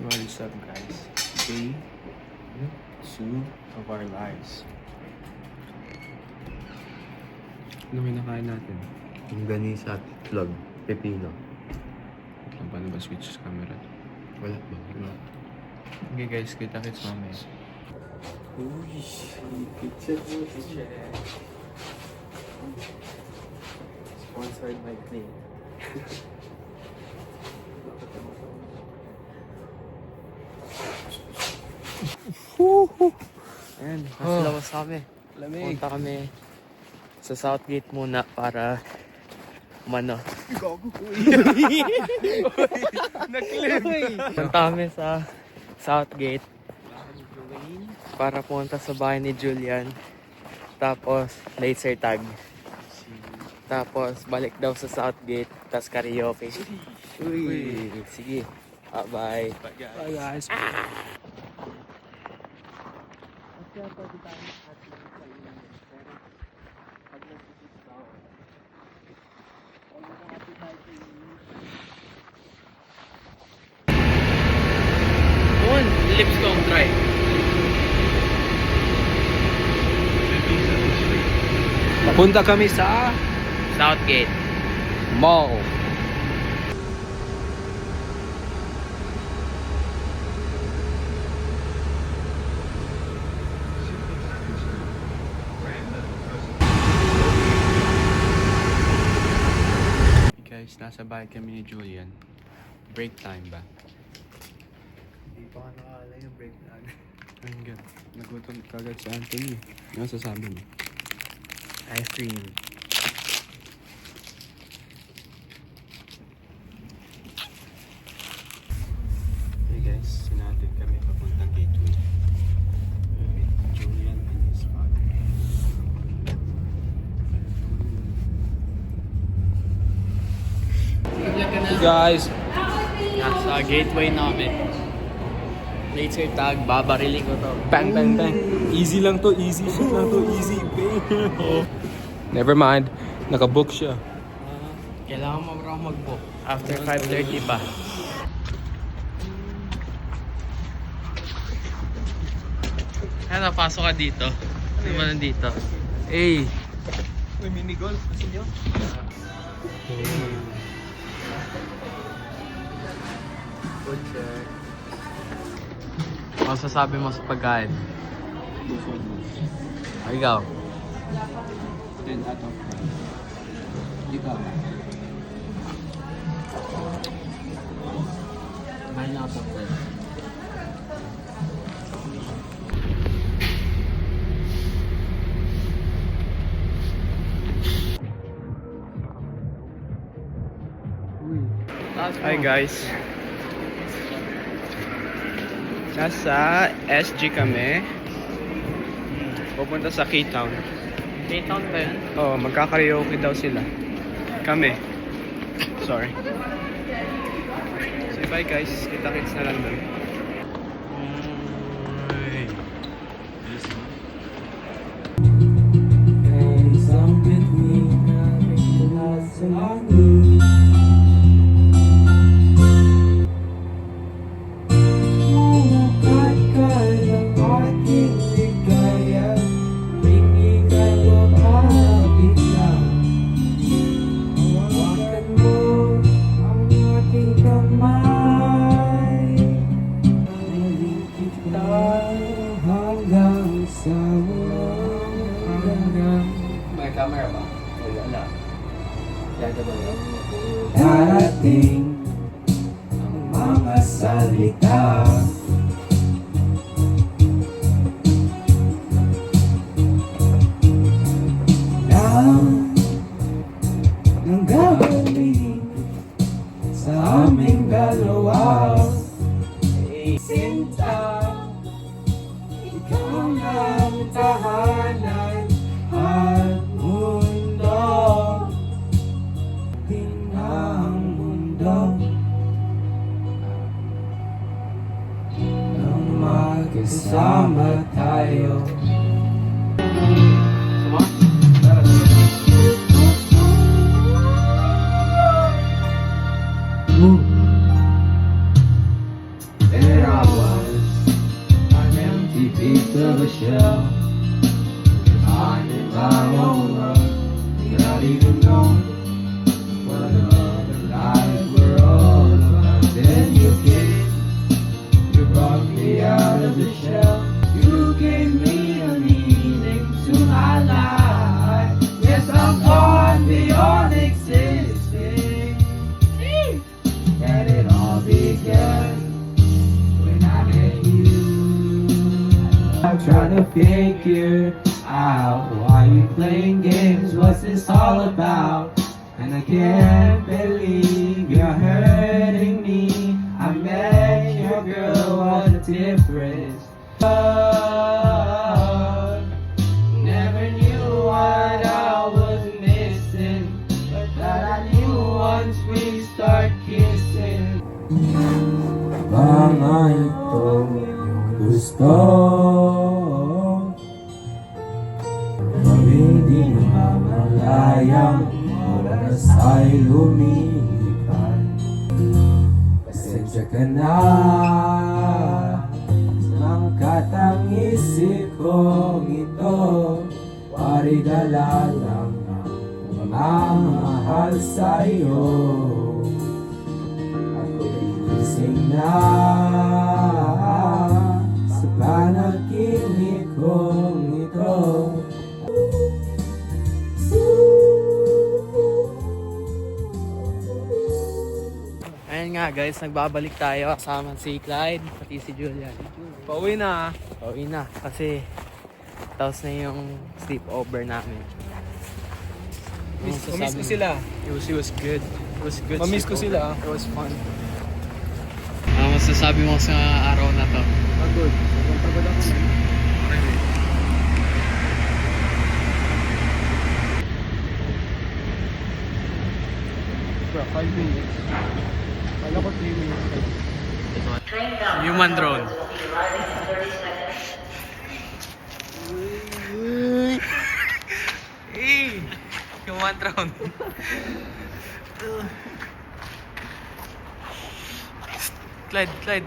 What is up, guys? Day 2 of our lives. Ano kinakain natin? Longganisa at itlog, pepino. Paano ba switch sa camera? Wala ba? Wala. Okay guys, kita-kits mamaya. Uy, picture mo, picture. Sponsored by Clay. Ayan, nasa labas kami. Lamig. Punta kami sa Southgate muna para umano. Punta kami sa Southgate para punta sa bahay ni Julian. Tapos laser tag. Tapos balik daw sa Southgate. Tapos karaoke. Uy. Sige. Bye. Bye guys. Lips ko ang dry. Punta kami sa Southgate. mall. Guys, nasa bahay kami ni Julian. Break time ba? Hindi pa ka nakala yung break na. Ayun nga. Nagutom kagad si Anthony. Ano sasabi mo? Ice cream. Hey guys, sinatid kami papuntang gateway. With Julian and his father. Hey guys! Nasa gateway namin. Laser tag, babariling ko to. Bang bang bang! Easy lang to, easy shit lang to, easy bang! Never mind, nakabook siya. Kailangan mo raw mag-book. After 5:30 pa. Ano, pasok ka dito. Ano naman nandito? Eh, May mini golf kasi nyo? Good check. ano sasabi mo sa pagkain? Ikaw? 10 out of 5. Ikaw? 9 out of 10. Hi guys. Nasa SG kami. Pupunta sa K-Town. K-Town ba yun? Oh, magkakaraoke daw sila. Kami. Sorry. Say bye guys. Kita-kits na lang doon. May camera ba? Wala. Dating ang mga salita ng gagawin sa aming dalawa. Sinta, ikaw na ang tahanan at mundo. Ang mundo nang magkasama tayo. piece of a shell. I'm in my own world, without even knowing what other lives were all about. Then you came, you brought me out of the shell. You gave me a meaning to my life. Yes, I'm gone beyond existing. And it all began when I met you. I'm trying to figure out why you playing games. What's this all about? And I can't believe you're hurting me. I met your girl, what a difference. Never knew what I was missing, but that I knew once we start kissing. Mga itong gusto gawin di mamalayang oras ay lumilipan. Pasensya ka na ng katang-isip kong ito. Pari dala lang ang mamahal sa'yo. Ako'y gising na sa panaginip kong ito. Ayan nga guys, nagbabalik tayo kasama si Clyde, pati si Julian. Pauwi na. Pauwi na kasi tapos na yung sleepover namin. Mamiss ko sila. It was good. It was good. Mamiss ko sleepover. sila. It was fun. Ano masasabi mo sa araw na to? Pagod. Sobrang pagod ako. Bro, 5 minutes. Kala ko 3 minutes. Human drone. Hey! Human drone. Clyde.